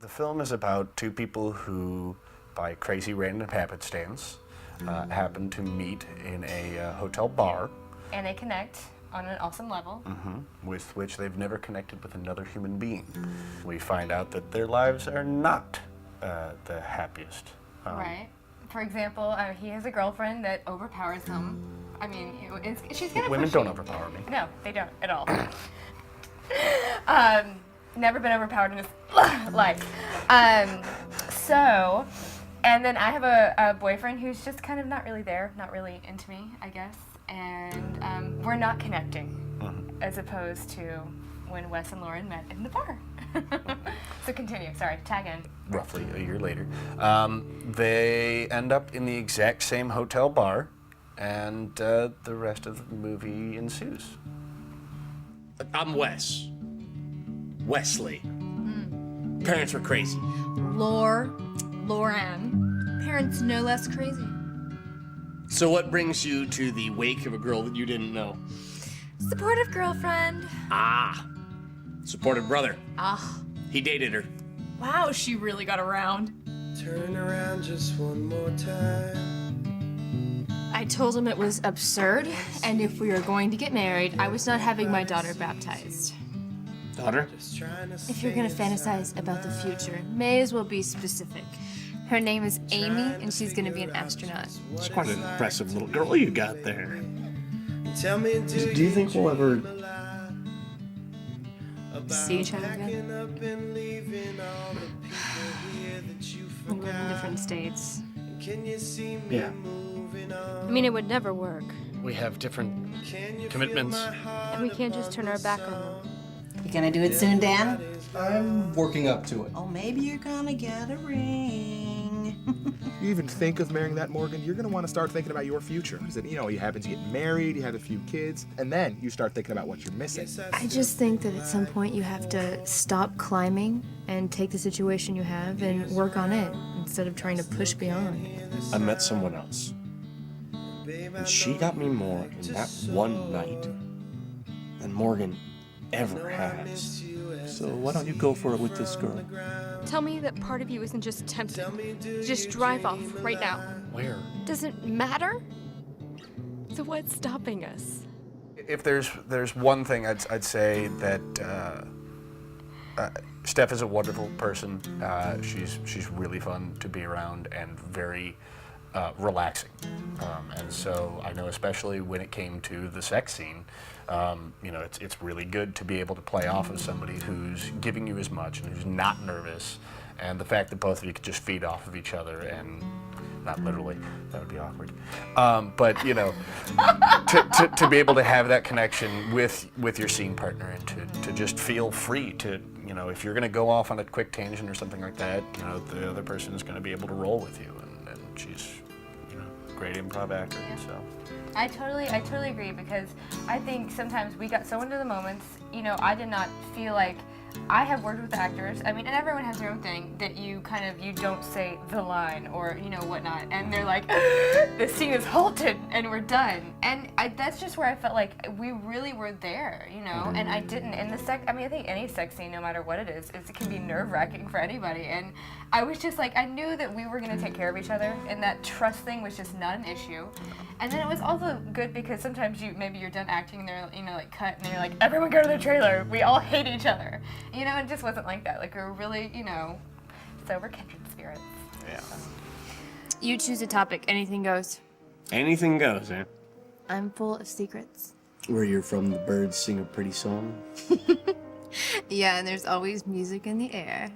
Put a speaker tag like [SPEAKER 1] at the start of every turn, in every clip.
[SPEAKER 1] The film is about two people who, by crazy random happenstance, happen to meet in a hotel bar.
[SPEAKER 2] And they connect on an awesome level.
[SPEAKER 1] With which they've never connected with another human being. We find out that their lives are not the happiest.
[SPEAKER 2] Right. For example, he has a girlfriend that overpowers him. I mean, she's kind of
[SPEAKER 1] Women
[SPEAKER 2] pushy.
[SPEAKER 1] don't overpower me.
[SPEAKER 2] No, they don't at all. Never been overpowered in his life. And then I have a boyfriend who's just kind of not really there, not really into me, I guess. And we're not connecting, as opposed to when Wes and Lauren met in the bar. So continue, sorry, tag in.
[SPEAKER 1] Roughly a year later. They end up in the exact same hotel bar, and the rest of the movie ensues.
[SPEAKER 3] I'm Wes. Wesley. Parents were crazy.
[SPEAKER 4] Lauren. Parents no less crazy.
[SPEAKER 3] So what brings you to the wake of a girl that you didn't know?
[SPEAKER 4] Supportive girlfriend.
[SPEAKER 3] Ah. Supportive brother.
[SPEAKER 4] Ah.
[SPEAKER 3] He dated her.
[SPEAKER 4] Wow, she really got around.
[SPEAKER 5] Turn around just one more time.
[SPEAKER 4] I told him it was absurd, and if we were going to get married, I was not having my daughter baptized.
[SPEAKER 3] Daughter?
[SPEAKER 4] If you're gonna fantasize about the future, may as well be specific. Her name is Amy, and she's gonna be an astronaut.
[SPEAKER 3] It's quite an impressive little girl you got there.
[SPEAKER 5] Tell me,
[SPEAKER 3] Do you think we'll ever...
[SPEAKER 4] See each other again? We live in different states.
[SPEAKER 3] Yeah.
[SPEAKER 6] I mean, it would never work.
[SPEAKER 3] We have different commitments.
[SPEAKER 6] And we can't just turn our back on them.
[SPEAKER 7] You gonna do it soon, Dan?
[SPEAKER 8] I'm working up to it.
[SPEAKER 7] Oh, maybe you're gonna get a ring.
[SPEAKER 8] You even think of marrying that Morgan, you're gonna want to start thinking about your future. Because, you happen to get married, you have a few kids, and then you start thinking about what you're missing.
[SPEAKER 4] I just think that at some point you have to stop climbing and take the situation you have and work on it instead of trying to push beyond.
[SPEAKER 3] I met someone else. And she got me more in that one night than Morgan ever has. So why don't you go for it with this girl?
[SPEAKER 6] Tell me that part of you isn't just tempted. Just drive off right now.
[SPEAKER 3] Where?
[SPEAKER 6] Doesn't matter? So what's stopping us?
[SPEAKER 1] If there's one thing I'd say that Steph is a wonderful person. She's really fun to be around and very relaxing. And so I know, especially when it came to the sex scene, it's really good to be able to play off of somebody who's giving you as much and who's not nervous. And the fact that both of you could just feed off of each other, and not literally, that would be awkward. But to be able to have that connection with your scene partner, and to just feel free to, if you're going to go off on a quick tangent or something like that, the other person is going to be able to roll with you, and she's, a great improv actor.
[SPEAKER 2] Yeah.
[SPEAKER 1] So.
[SPEAKER 2] I totally agree, because I think sometimes we got so into the moments, I did not feel like I have worked with actors, I mean, and everyone has their own thing, that you don't say the line or, whatnot, and they're like, the scene is halted and we're done. And that's just where I felt like we really were there, and I didn't. And I think any sex scene, no matter what it is, it can be nerve-wracking for anybody. And I was just like, I knew that we were going to take care of each other, and that trust thing was just not an issue. And then it was also good because sometimes maybe you're done acting and they're, cut, and you're like, everyone go to the trailer, we all hate each other. It just wasn't like that. Like, we were really, so we're kindred spirits.
[SPEAKER 3] Yeah.
[SPEAKER 4] You choose a topic, anything goes.
[SPEAKER 3] Anything goes, eh?
[SPEAKER 4] I'm full of secrets.
[SPEAKER 3] Where you're from, the birds sing a pretty song.
[SPEAKER 4] Yeah, and there's always music in the air.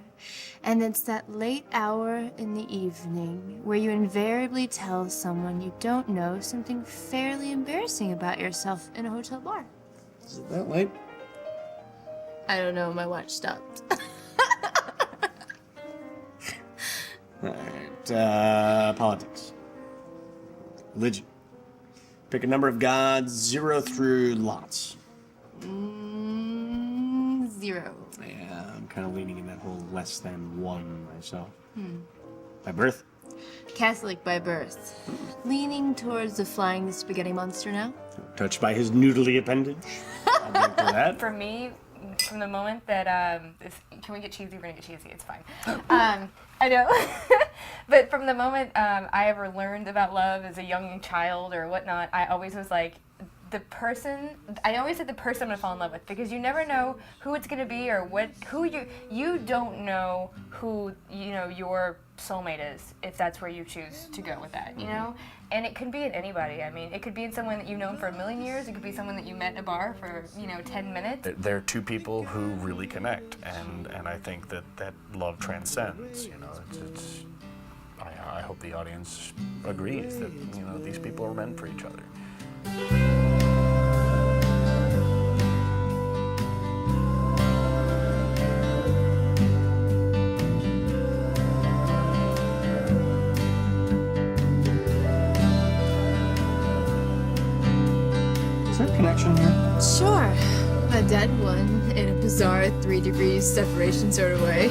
[SPEAKER 4] And it's that late hour in the evening where you invariably tell someone you don't know something fairly embarrassing about yourself in a hotel bar.
[SPEAKER 3] Is it that late?
[SPEAKER 4] I don't know, my watch stopped.
[SPEAKER 3] All right, politics. Religion. Pick a number of gods, 0 through lots.
[SPEAKER 4] 0.
[SPEAKER 3] Yeah, I'm kind of leaning in that whole less than 1 myself. By birth?
[SPEAKER 4] Catholic by birth. Leaning towards the flying spaghetti monster now.
[SPEAKER 3] Touched by his noodly appendage? I'll drink to that.
[SPEAKER 2] For me, from the moment that can we get cheesy? We're gonna get cheesy. It's fine. I know. But from the moment I ever learned about love as a young child or whatnot, I always was like, I always said the person I'm gonna fall in love with, because you never know who it's gonna be or who you don't know who, you know, your soulmate is, if that's where you choose to go with that, you know? And it could be in anybody. I mean, it could be in someone that you've known for a million years. It could be someone that you met in a bar for, 10 minutes.
[SPEAKER 1] They're two people who really connect, and I think that love transcends, you know. I hope the audience agrees that, you know, these people are meant for each other.
[SPEAKER 3] Is there a connection here?
[SPEAKER 4] Sure. A dead one in a bizarre 3 degrees separation sort of way.